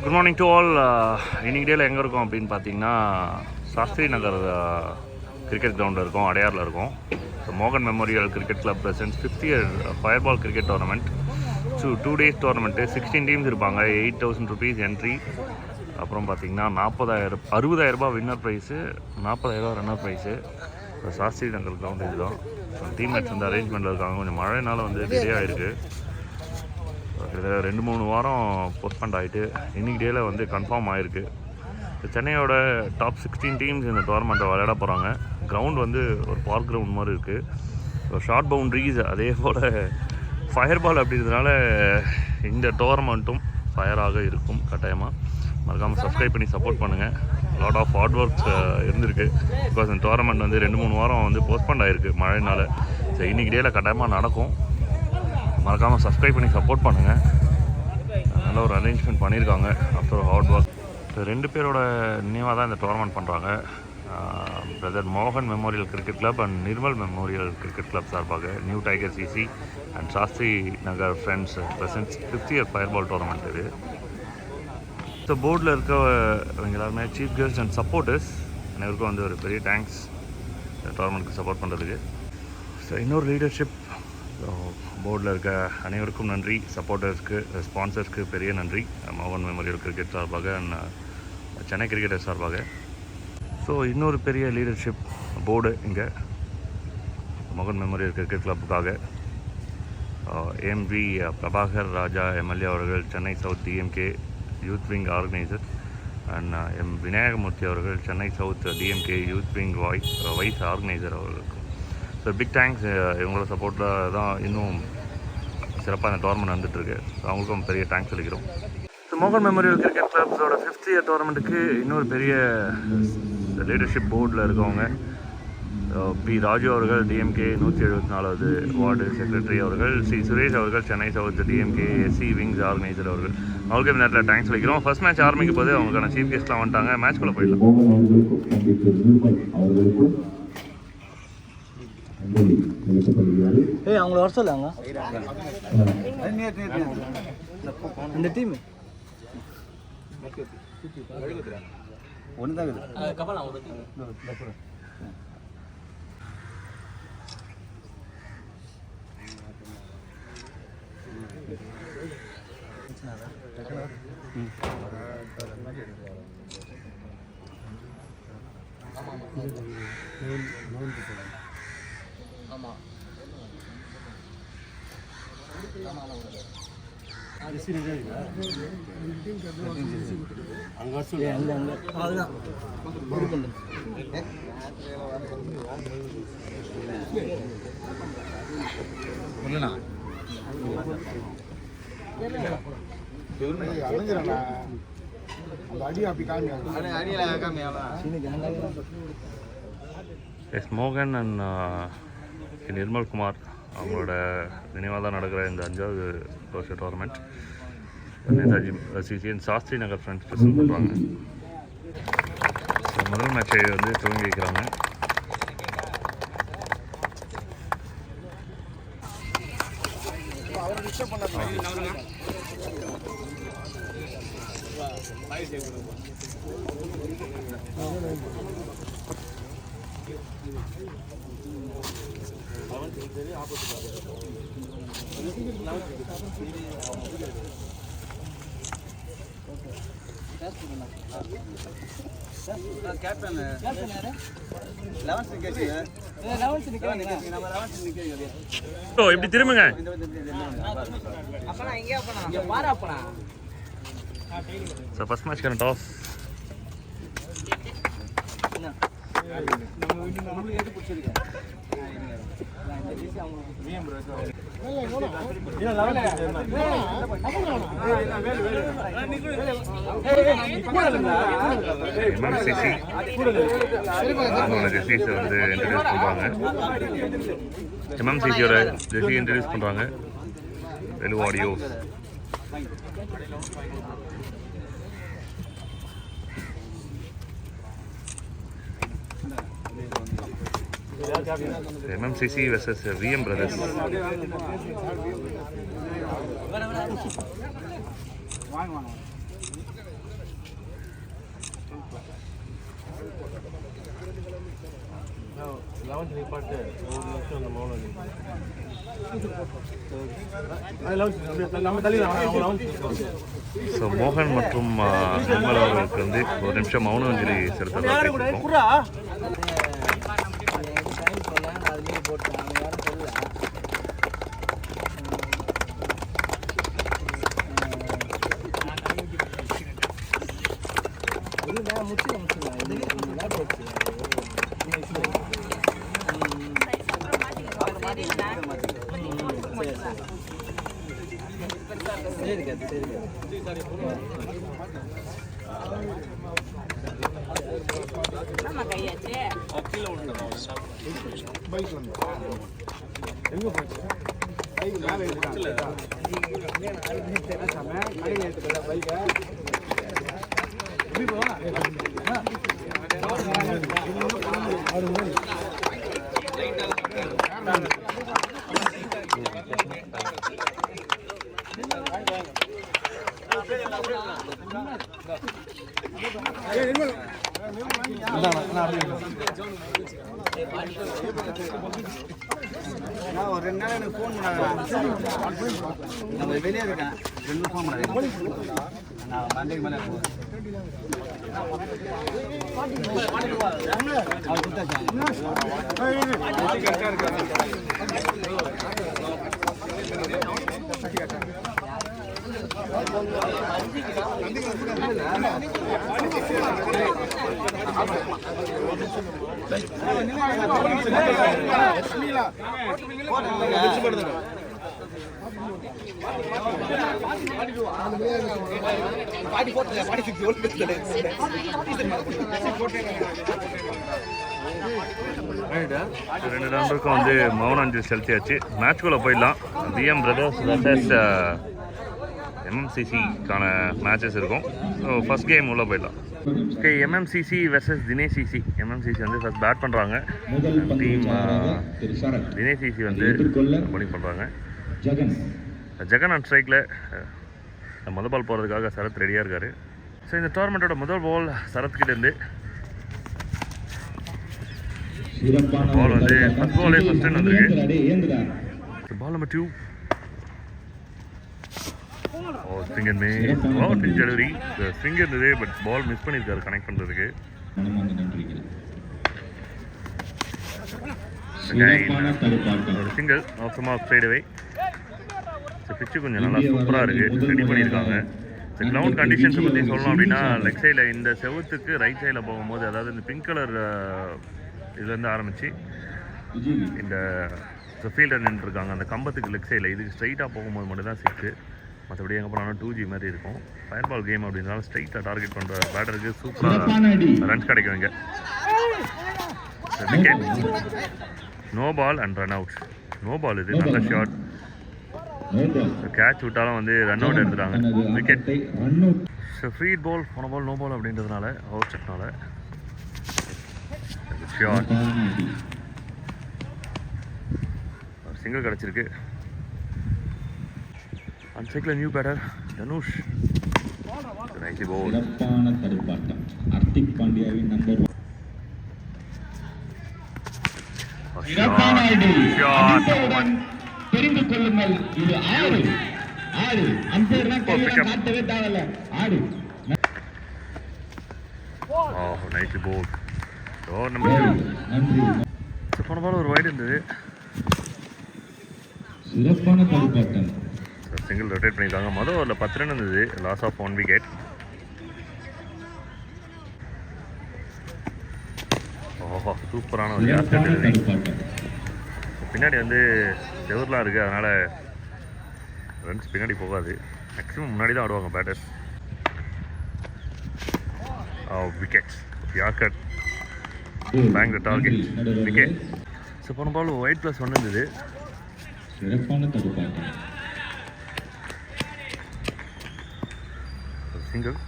Good morning to all. இன்னைக்கு டேயில் எங்கே இருக்கோம் அப்படின்னு பார்த்தீங்கன்னா சாஸ்திரி நகர் கிரிக்கெட் கிரவுண்டில் இருக்கோம், அடையாரில் இருக்கோம். ஸோ மோகன் memorial cricket club presents 5th year fire ball cricket tournament. 2 days tournament. 16 teams இருப்பாங்க. 8,000 rupees என்ட்ரி. அப்புறம் பார்த்தீங்கன்னா 60,000 ரூபாய் winner prize, 40,000 runner prize. So Shastri Nagar ground இதுதான். டீம்மேட்ஸ் வந்து அரேஞ்ச்மெண்ட்டில் இருக்காங்க. கொஞ்சம் மழைனால வந்து டிலே ஆகிருக்கு. கிட்டத்தட்ட 2-3 வாரம் போஸ்ட்பண்ட் ஆகிட்டு இன்றைக்கி டேயில் வந்து கன்ஃபார்ம் ஆகிருக்கு. சென்னையோட டாப் 16 டீம்ஸ் இந்த டோர்னமெண்ட்டை விளையாட போகிறாங்க. கிரவுண்ட் வந்து ஒரு பார்க் கிரவுண்ட் மாதிரி இருக்குது. ஸோ ஷார்ட் பவுண்ட்ரிஸ், அதே போல் ஃபயர் பால் அப்படின்றதுனால இந்த டோர்னமெண்ட்டும் ஃபயராக இருக்கும் கட்டாயமாக. மறக்காமல் சப்ஸ்கிரைப் பண்ணி சப்போர்ட் பண்ணுங்கள். லாட் ஆஃப் ஹார்ட் ஒர்க்ஸ் இருந்திருக்கு. பிகாஸ் இந்த டோர்னமெண்ட் வந்து 2-3 வாரம் வந்து போஸ்ட்பண்ட் ஆகிருக்கு மழைனால. ஸோ இன்றைக்கி டேயில் கட்டாயமாக நடக்கும். மறக்காமல் சப்ஸ்கிரைப் பண்ணி சப்போர்ட் பண்ணுங்கள். நல்ல ஒரு அரேஞ்ச்மெண்ட் பண்ணியிருக்காங்க ஆஃப்டர் ஹார்ட் ஒர்க். ஸோ 2 பேரோட நினைவாக தான் இந்த டோர்னமெண்ட் பண்ணுறாங்க. பிரதர் மோகன் memorial cricket club and Nirmal memorial cricket club சார்பாக new tiger CC and Shastri Nagar friends presents 5th year fire ball tournament இது. ஸோ போர்டில் இருக்கவங்க எல்லாருமே சீஃப் கெஸ்ட் அண்ட் சப்போர்ட்டர்ஸ் அனைவருக்கும் வந்து ஒரு பெரிய தேங்க்ஸ் டோர்னமெண்ட்டுக்கு சப்போர்ட் பண்ணுறதுக்கு. ஸோ இன்னொரு லீடர்ஷிப் போர்டில் இருக்க அனைவருக்கும் நன்றி. சப்போர்ட்டர்ஸ்க்கு, ஸ்பான்சர்ஸ்க்கு பெரிய நன்றி. மோகன் மெமோரியல் கிரிக்கெட் சார்பாக அண்ட் சென்னை கிரிக்கெட்டர் சார்பாக. ஸோ இன்னொரு பெரிய லீடர்ஷிப் போர்டு இங்கே மோகன் மெமோரியல் கிரிக்கெட் கிளப்புக்காக எம்பி பிரபாகர் ராஜா எம்எல்ஏ அவர்கள், Chennai south DMK youth wing organiser, and M Vinayagamoorthy அவர்கள், Chennai south DMK youth wing vice organiser அவர்களுக்கும். So big thanks. இவங்களோட சப்போர்ட்டில் தான் இன்னும் சிறப்பாக இந்த டோர்னமெண்ட் வந்துட்டுருக்கு. ஸோ அவங்களுக்கும் பெரிய தேங்க்ஸ் சொல்லிக்கிறோம். ஸோ மோகன் மெமோரியல் கிரிக்கெட் கிளப்ஸோட 5th இயர் டோர்னமெண்ட்டுக்கு இன்னொரு பெரிய லீடர்ஷிப் போர்டில் இருக்கவங்க பி ராஜு அவர்கள், டிஎம்கே 174வது வார்டு செக்ரட்டரி அவர்கள், சி சுரேஷ் அவர்கள், Chennai south DMK SC wings organiser அவர்கள். அவங்களுக்கு இந்த நேரத்தில் தேங்க்ஸ் சொல்லிக்கிறோம். ஃபர்ஸ்ட் மேட்ச் ஆரம்பிக்கும் போது அவங்களுக்கான சீஃப் கெஸ்ட்லாம் வந்துட்டாங்க. மேட்ச்குள்ளே போயிடலாம். அவங்கள வர சொல்லாங்க இந்த டீம் ஒன்று தான் எஸ் மோகன் அண்ட் நிர்மல் குமார் அவங்களோட நினைவாக தான் நடக்கிற இந்த 5வது வருஷ tournament Netaji CCN Shastri Nagar friends present பண்ணுறாங்க. ஸோ முதல் மேட்சை வந்து துவங்கி வைக்கிறாங்க. இப்படி திரும்புங்க. ஸோ ஃபர்ஸ்ட் மேட்ச்க்கான டாஸ் எம்எம்சிசி ஜெர்சிஸை வந்து இன்ட்ரடியூஸ் பண்ணுறாங்க. எம்எம்சிசியோட ஜெர்சி இன்ட்ரடியூஸ் பண்ணுறாங்க. Velu audio. MMCC versus VM Brothers. So மோகன் மற்றும் நிர்மல் அவர்களுக்கு வந்து ஒரு நிமிஷம் மௌன அஞ்சலி செலுத்தலாம் பேசியிருக்கோம். நான் ஒரு 2 நாள் எனக்கு ஃபோன் பண்ணாங்க. நம்ம வெளியே இருக்கேன். 2 ஃபோன் பண்ணாங்க. நான் மண்டேக்கு மேலே போகிறேன். ரெண்டு நம்பருக்கும் வந்து மௌன அஞ்சலி செலுத்தியாச்சு. மேட்ச்குள்ளே போயிடலாம். பிஎம் பிரதர்ஸ் வெர்சஸ் எம்எம்சிசிக்கான மேட்சஸ் இருக்கும். ஸோ ஃபஸ்ட் கேம் உள்ளே போயிடலாம். Okay, MMCC versus Dinesh CC. MMCC வந்து ஃபஸ்ட் பேட் பண்ணுறாங்க. டீம் தினேஷ் சிசி வந்து பவுலிங் பண்ணுறாங்க. ஜெகன் ஆன் ஸ்ட்ரைக்கில் முதல் பால் போகிறதுக்காக சரத் ரெடியாக இருக்கார். ஸோ இந்த டோர்னமெண்ட்டோட முதல் பால் சரத்கிட்டேருந்து பால் வந்து ஃபஸ்ட் பாலே ஃபஸ்ட் ரன் வந்திருக்கு. Ball number 2. Swinger delivery swinger இருந்தது, பட் பால் மிஸ் பண்ணியிருக்காரு கனெக்ட் பண்ணுறதுக்கு. ஒரு சிங்கிள் ஆஃப் ஆஃப் சைடுவே. ஸோ பிச்சு கொஞ்சம் நல்லா சூப்பராக இருக்குது, ரெடி பண்ணியிருக்காங்க. ஸோ கிரவுண்ட் கண்டிஷன்ஸை பற்றி சொல்லணும் அப்படின்னா, லெக் சைடில் இந்த செவத்துக்கு ரைட் சைடில் போகும்போது, அதாவது இந்த பிங்க் கலர் இதுலேருந்து ஆரம்பித்து இந்த ஃபீல்டர் நின்றுருக்காங்க அந்த கம்பத்துக்கு லெக் சைடில், இதுக்கு ஸ்ட்ரைட்டாக போகும்போது மட்டும் தான் 6. மற்றபடி எங்கே போனாலும் 2G மாதிரி இருக்கும். ஃபயர் பால் கேம் அப்படின்னாலும் ஸ்ட்ரைட்டாக டார்கெட் பண்ணுற பேட்டருக்கு சூப்பராக ரன்ஸ் கிடைக்கும் இங்கே. Wicket, no ball and run out. No ball, இது நல்ல ஷாட். கேட்ச் விட்டாலும் வந்து ரன் அவுட் எடுத்துட்டாங்க. விக்கெட். ஸோ ஃப்ரீ பால், போன பால் நோ பால் அப்படின்றதுனால, அவுட் செட்னால ஷாட். சிங்கிள் கிடச்சிருக்கு. அன்சைக்கில் new batter Dhanush. Nice ball. Hardik பாண்டியாவின் நம்பர் 1 தெரிந்து கொள்ளுங்கள். இது ஆடு அம்பேர் காட்டவே தேவையில்ல. ஆடு. Nice ball. நம்பர் 2. போன பால் ஒரு வைடு இருந்தது. சிறப்பான தடுப்பாட்டம். சிங்கிள் ரொட்டேட் பண்ணியிருக்காங்க. மொதல் ஓவரில் 10 ரன் இருந்தது. Loss of 1 wicket. ஓஹோ, சூப்பரான ஒரு யார்கர். பின்னாடி வந்து செவர்லாம் இருக்குது, அதனால் ரன்ஸ் பின்னாடி போகாது. மேக்ஸிமம் முன்னாடி தான் ஆடுவாங்க batters. Wickets. Yorker bank the target. Wicket. So போன பால் ஒயிட் +1 இருந்தது. சிறப்பான தடுப்பாட்டம். சிங்கிள்.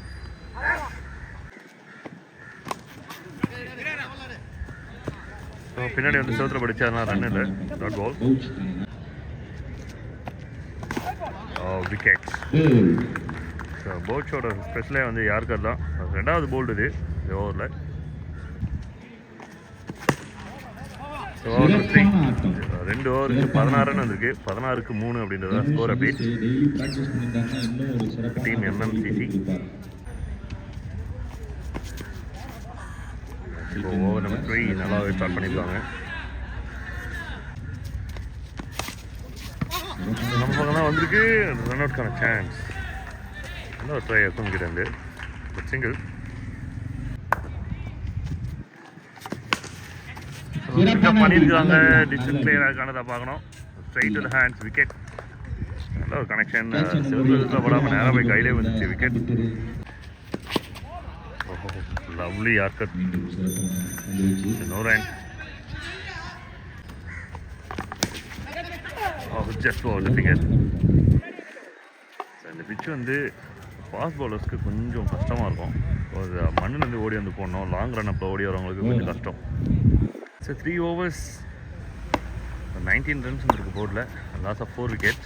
பின்னாடி வந்து செவத்தில் படிச்சு, அதனால் ரன் இல்லை. Dot ball. விக்கெட். ஸோ போட்ஸோட ஸ்பெஷலே வந்து யார்கர் தான். ரெண்டாவது போல்டு இது. இந்த ஓவரில். சிறப்பான ஆட்டம். 2 ஓவருக்கு 16 ரன் வந்திருக்கு. 16க்கு 3 அப்படின்றத ஸ்கோர் அப்டேட். டெய்லி பிராக்டிஸ் பண்ணியிருந்தாங்கன்னா இன்னும் ஒரு சிறப்பான டீம் MMCC. இப்போ ஓவர் நம்பர் 3 நல்லாவே ஸ்டார்ட் பண்ணியிருக்காங்க. நம்ம பக்கம் தான் வந்திருக்கு. ரன் அவுட்கான சான்ஸ். நல்ல ஒரு ட்ரை இருக்கும் கிட்ட இருந்து. சிங்கிள். பண்ணியிருக்காங்க. டிஸ்டன்ஸ் கிளியராக காணதை பார்க்கணும். Straight to the hands wicket. நல்ல ஒரு கனெக்ஷன். செல்வத்தில் படாமல் நேராக போய் கையிலே வந்துச்சு wicket. Lovely yorker. No run. Just over the finger. இந்த பிச்சு வந்து ஃபாஸ்ட் பவுலர்ஸ்க்கு கொஞ்சம் கஷ்டமாக இருக்கும். ஒரு மண்ணுலேருந்து ஓடி வந்து போடணும். லாங் ரன் அப்போ ஓடி வரவங்களுக்கு கொஞ்சம் கஷ்டம். ஸோ 3 overs 19 runs இருக்கு போர்டில். Loss of 4 wickets.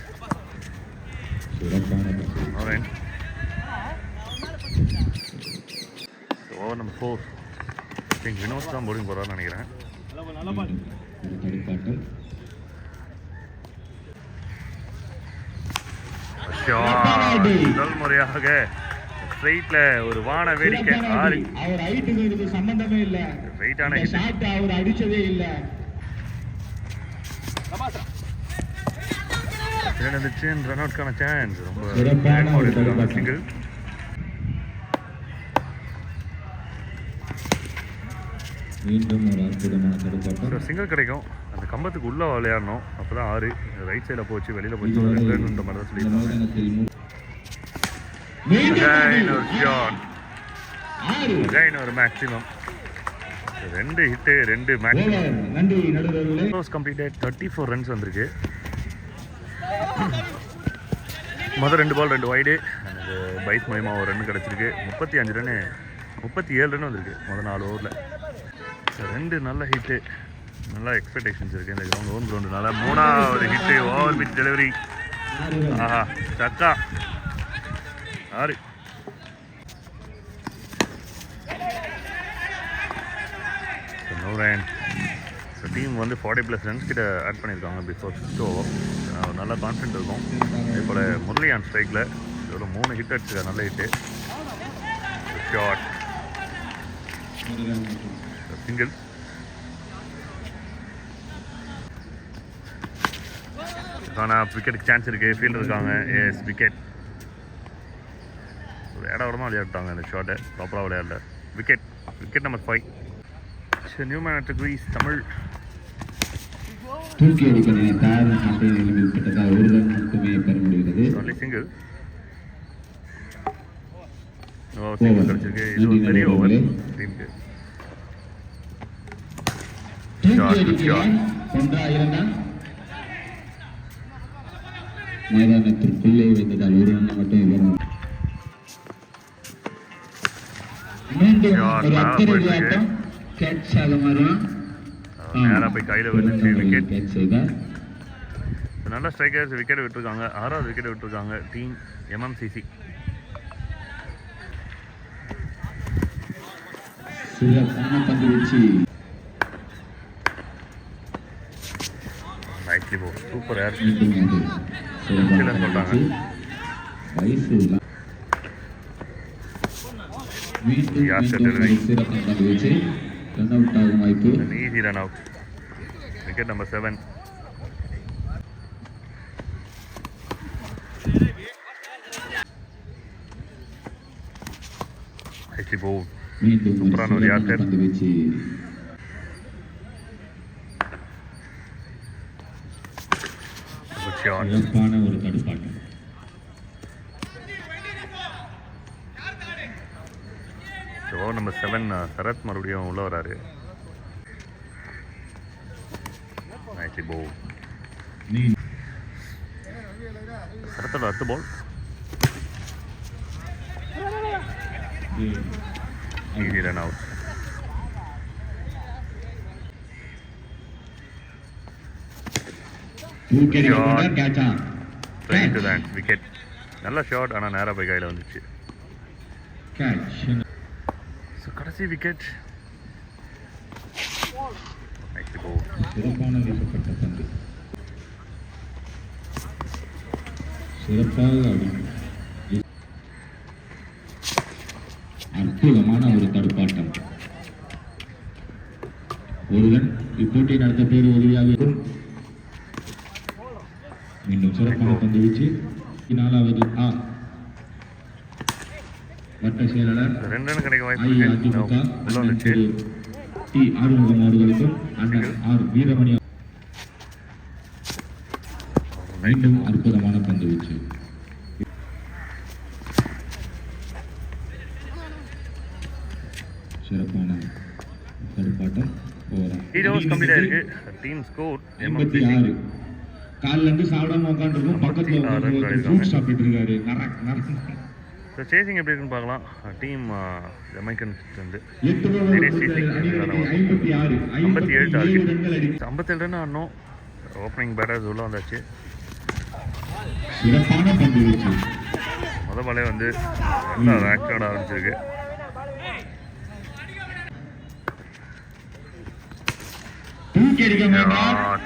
Over number 4. Think Vinod தான் போலிங் போகிறான்னு நினைக்கிறேன். முதல் முறையாக ஸ்ட்ரைட்ல ஒரு வான வேடிக்கை. 6. அவர் ஹைட்டுக்கு சம்பந்தமே இல்ல. வெயிட்டான ஷாட் அவர் அடிச்சதே இல்ல. ரன் அவுட்கான சான்ஸ். ரொம்ப சிறப்பான ஒரு சிங்கிள். மீண்டும் ஒரு அற்புதமான தடுப்பாட்டம். சிங்கிள் கிடைக்கும். அந்த கம்பத்துக்கு உள்ள விளையாடணும். அப்பதான் 6. ரைட் சைடில் போச்சு, வெளியில போச்சு. 2 ரன்ன்ற மாதிரி தான் சொல்லியிருக்காங்க. ஒரு maximum 2 hit 2 maximum completed. 34 runs வந்திருக்கு. மொதல் 2 பால் 2 வைடு. எனக்கு பைஸ் மூலயமா ஒரு ரன் கிடச்சிருக்கு. 35 ரன்னு 37 ரன் வந்திருக்கு முதல் 4 ஓவரில். 2 நல்ல ஹிட்டு. நல்லா எக்ஸ்பெக்டேஷன்ஸ் இருக்குது இந்த கிரவுண்ட். ஓன் கிரவுண்டுனால 3வது ஹிட்டு. Over pitch delivery. ஆஹா சக்கா. 6. No run. ஸோ டீம் வந்து 40+ ரன்ஸ் கிட்ட ஆட் பண்ணியிருக்காங்க பிஃபோர் 5th ஓவர். நல்லா கான்ஃபிடென்ட் இருக்கும். அதே போல் முரளி ஆன் ஸ்ட்ரைக்கில் இதோட 3 ஹிட் அடிச்சிருக்காரு. நல்ல ஹிட்டு. ஷாட். சிங்கிள். ஆனால் விக்கெட்டுக்கு சான்ஸ் இருக்குது. ஃபீல்டு இருக்காங்க. Yes wicket. ஒரு இடமா விளையாட்டாங்க இந்த ஷாட்டை. ப்ராப்பராக விளையாடல. Wicket. Wicket number 5. New man at crease Tamil. தூக்கி அடிப்பதை தார் கம்பெனியில் உட்பட்டதாக ஒரு ரன் மட்டுமே பெற முடிகிறது. சிங்கிள். சிங்கிள் கிடச்சிருக்கு. இது ஒரு பெரிய ஓவர் டீமுக்கு. மைதானத்திற்குள்ளே வைத்ததால் ஒரு ரன் மட்டும் வரும். மீண்டும் ஒரு அத்தரடி ஆட்டம். கேட்ச் ஆக மாறும். நேராக போய் கையில் வந்துச்சு விக்கெட். கேட்ச் செய்தார். நல்ல ஸ்ட்ரைக்கர்ஸ் விக்கெட் விட்டுருக்காங்க. 6வது விக்கெட் விட்டுருக்காங்க டீம் MMCC. சிறப்பான பந்து வீச்சு. நைட்லி போ. சூப்பர் ஏர். சொல்றாங்க வயசு மீண்டும் சிறப்பான பந்து வீச்சு. ரன் அவுட் ஆகும் வாய்ப்பு. Easy run out. Wicket number 7. Nightly போ. மீண்டும் சூப்பரான ஒரு யார்கர். பந்து வீச்சு. சிறப்பான ஒரு தடுப்பாட்டம். ஓவர் நம்பர் 7 சரத் மறுபடியும் உள்ள வராரு. நைட்லி போ. சரத்தோட 10 ball. Easy run out. Wicket. நல்ல ஷாட். ஆனால் நேராக போய் கையில் வந்துச்சு. ஸோ கடைசி விக்கெட். சிறப்பான வீசப்பட்ட பந்து, சிறப்பாக ஆடி அற்புதமான ஒரு தடுப்பாட்டம். ஒருவன் இப்போட்டி நடத்த பேர் உதவியாக இருக்கும். மீண்டும் சிறப்பான பந்து வீச்சு. 4வது வட்ட செயலாளர் 2 ரன் கிடைக்க வாய்ப்பு இருக்கு. அஇஅதிமுக உள்ள வந்துச்சு. டி ஆறுமுகம் அவர்களுக்கும் அண்ணன் ஆர் வீரமணி மீண்டும் அற்புதமான பந்து வீச்சு. சிறப்பான தடுப்பாட்டம். ஹீரோஸ் கம்ப்ளீட் ஆயிருக்கு. Team score 86. கால்ல இருந்து சாப்பிடாம உட்காந்துருக்கும். பக்கத்துல ஃப்ரூட் சாப்பிட்டு இருக்காரு. ஸோ சேசிங் எப்படி இருக்குன்னு பார்க்கலாம். டீம் ஜமைக்கன் வந்து 57 ரன் ஆடணும். ஓப்பனிங் பேட்டர்ஸ் உள்ள வந்தாச்சு. சிறப்பான பந்து வீச்சு. முதல் பாலே வந்து நல்லா ரேக்கோட ஆரம்பிச்சிருக்கு. தூக்கி அடிக்க மாட்டார்.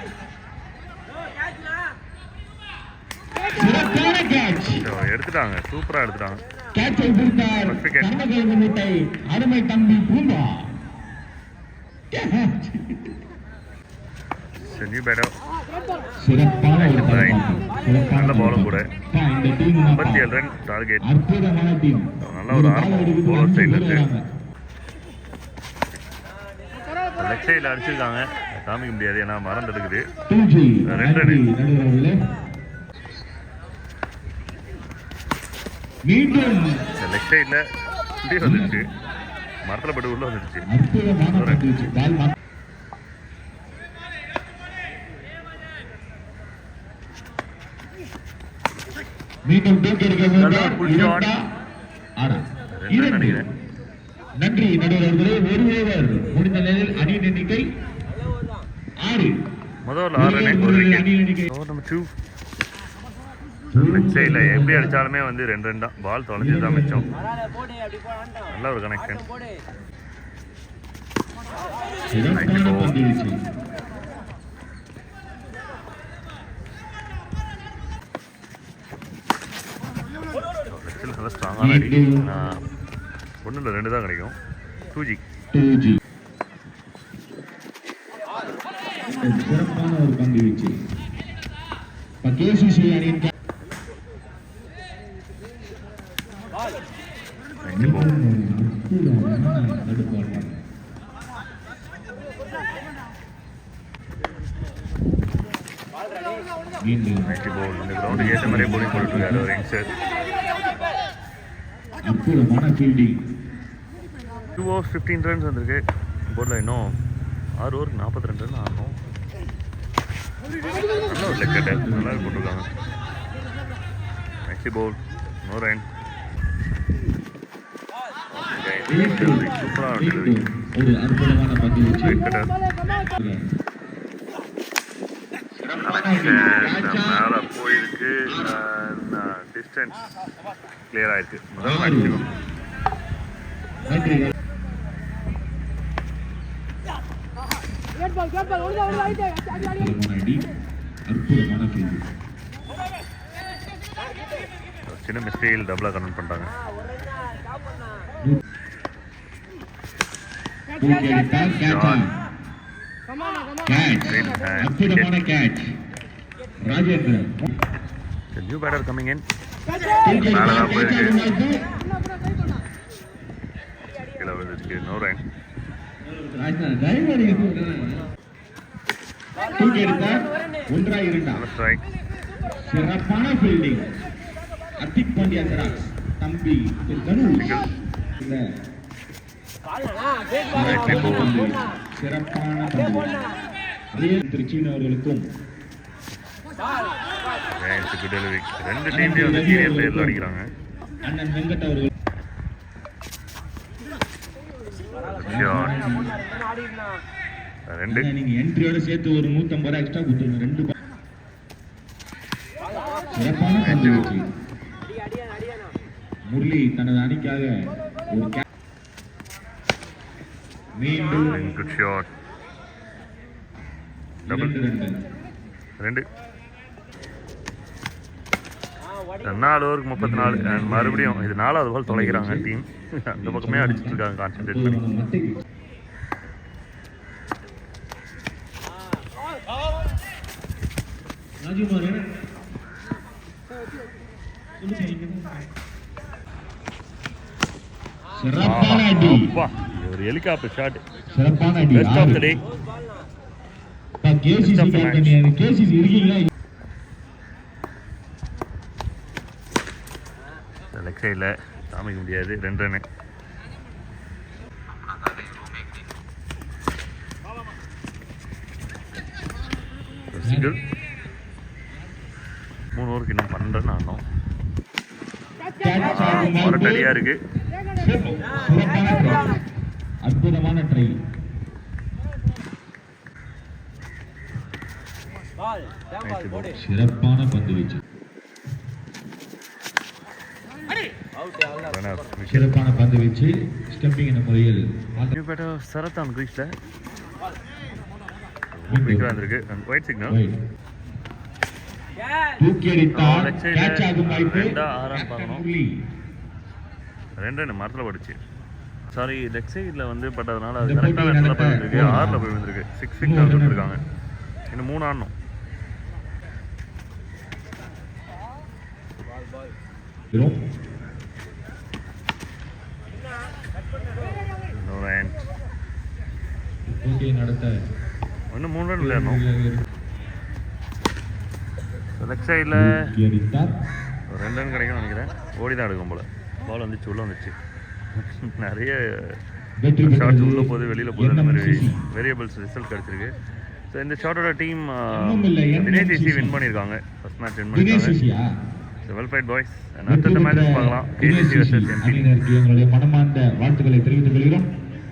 சிறப்பான கேட்ச். எடுத்துட்டாங்க, சூப்பரா எடுத்துட்டாங்க. கேட்சை பிடித்தார் கண்ணகிழங்கு முட்டை அருமை தம்பி பூங்கா. நியூ பேட்டர், சிறப்பான ஒரு நல்ல பாலும் கூட. இந்த டீம் 57 ரன் டார்கெட். அற்புதமான டீம். நல்ல ஒரு ஆரம்பம் பவுலர் சைடில் இருக்கு. லெக் சைடில் அடிச்சிருக்காங்க, காமிக்க முடியாது ஏன்னா மரம் தடுக்குது. 2 ரன். மீண்டும் லெக் சைடில் இப்படி வந்துடுச்சு, மரத்தில் பட்டு உள்ள வந்துடுச்சு. மீண்டும் நினைக்கிறேன். நன்றி நடுவர்களே. ஒரு ஓவர் முடிந்த நிலையில் அணியின் எண்ணிக்கை 6. முதல்ல 6 ரன், ஒரு விக்கெட். Over number 2. லெக் சைடில் எப்படி அடித்தாலுமே வந்து 2 ரன் தான். பால் தொலைஞ்சது தான் மிச்சம். நல்ல ஒரு கனெக்ஷன். நல்லா ஸ்ட்ராங்கான அடி. 1 இல்லை 2 தான் கிடைக்கும். 2G. சிறப்பான ஒரு பந்து வீச்சு. கேசிசி அணியின் தடுப்பாட்டம். மீண்டும் இந்த கிரவுண்டுக்கு ஏற்ற மாதிரியே போலிங் போட்டுருக்காரு ஒரு யங்ஸ்டர். அற்புதமான ஃபீல்டிங். 2 overs 15 ரன்ஸ் வந்திருக்கு. போர்டில் இன்னும் 6 ஓவருக்கு 42 ரன் ஆகணும். நல்ல ஒரு லெக் கட்டர் நல்லா போட்டிருக்காங்க. நெக்ஸ்ட் போல் நோ ரன். சூப்பராக டெலிவரி. ஒரு அற்புதமான பந்து வீச்சு. லெக் கட்டர் மேலே போயிருக்கு. டிஸ்டன்ஸ் கிளியர் ஆயிருக்கு. முதல் மேக்ஸிமம். சின்ன மிஸ்டேக் டபுளாக கன்வெர்ட் பண்ணிட்டாங்க. அற்புதமான catch. Rajendran. New batter coming in. மேலே தான் போயிருக்கு. கீழே விழுந்துச்சு. No run. ஸ்ட்ரைக். சிறப்பான ஃபீல்டிங். அத்திக் பாண்டியா ஜெராக்ஸ் தம்பி சிறப்பான திருச்சியின் அவர்களுக்கும் டெலிவரி. 2 டீம்லேயும் வந்து சீனியர் பிளேயர்ல அடிக்கிறாங்க. அண்ணன் வெங்கட் அவர்கள் நீங்க என்ட்ரியோட சேர்த்து ஒரு 150 ரூபாய் எக்ஸ்ட்ரா கொடுத்துருங்க. 2 சிறப்பான பந்து வீச்சு. முரளி தனது அணிக்காக ஒரு மீண்டும் குட் ஷாட். டபுள் 2. 4 ஓவருக்கு 34. And மறுபடியும் இது 4வது பால் தொலைக்கிறாங்க டீம். அந்த பக்கமே அடிச்சுட்டு இருக்காங்க கான்சென்ட்ரேட் பண்ணி. சிறப்பான அடி. அப்பா, இது ஒரு ஹெலிகாப்டர் ஷாட். சிறப்பான அடி. Best of the day. KCC captain KCC இருக்கீங்களா? லெக் சைடில் காமிக்க முடியாது. 2 ரன். சிங்கிள். 3 ஓவருக்கு இன்னும் 12 ரன் ஆடணும். மொரட்டடியாக இருக்கு. அற்புதமான ட்ரை. சிறப்பான பந்து வீச்சு. சிறப்பான பந்து வீச்சு. ஸ்டெப்பிங் என்ற முறையில் சரத்தான் கிரீஸில் வந்திருக்கு. White signal. தூக்கி அடித்தார். கேட்ச் ஆகும் வாய்ப்பு. 2 ரன் மரத்தில் படுச்சு. சாரி, லெக் சைடில் வந்து பட்டதுனால அது கரெக்டான இடத்துல போய் விழுந்திருக்கு. 6ல் போய் விழுந்திருக்கு. 6 சிக்னல் கொடுத்துருக்காங்க. இன்னும் 3 ஆடணும். நடத்த இன்னும் 3 ரன் விளையாடணும். லெக் சைடில் 2 ரன் கிடைக்கும்னு நினைக்கிறேன். ஓடி தான் எடுக்கும் போல். பால் வந்துச்சு, உள்ளே வந்துச்சு. நிறைய ஷார்ட்ஸ் உள்ளே போகுது, வெளியில் போகுது. அந்த மாதிரி வேரியபிள்ஸ் ரிசல்ட் கிடச்சிருக்கு. ஸோ இந்த ஷார்ட்டோட டீம் தினேஷ் இசி வின் பண்ணியிருக்காங்க. ஃபர்ஸ்ட் மேட்ச் வின் பண்ணியிருக்காங்க. Well fight boys. அடுத்த மேட்சஸ் பார்க்கலாம். KCC versus MP. எங்களுடைய மனமார்ந்த வாழ்த்துக்களை தெரிவித்துக் கொள்கிறோம்.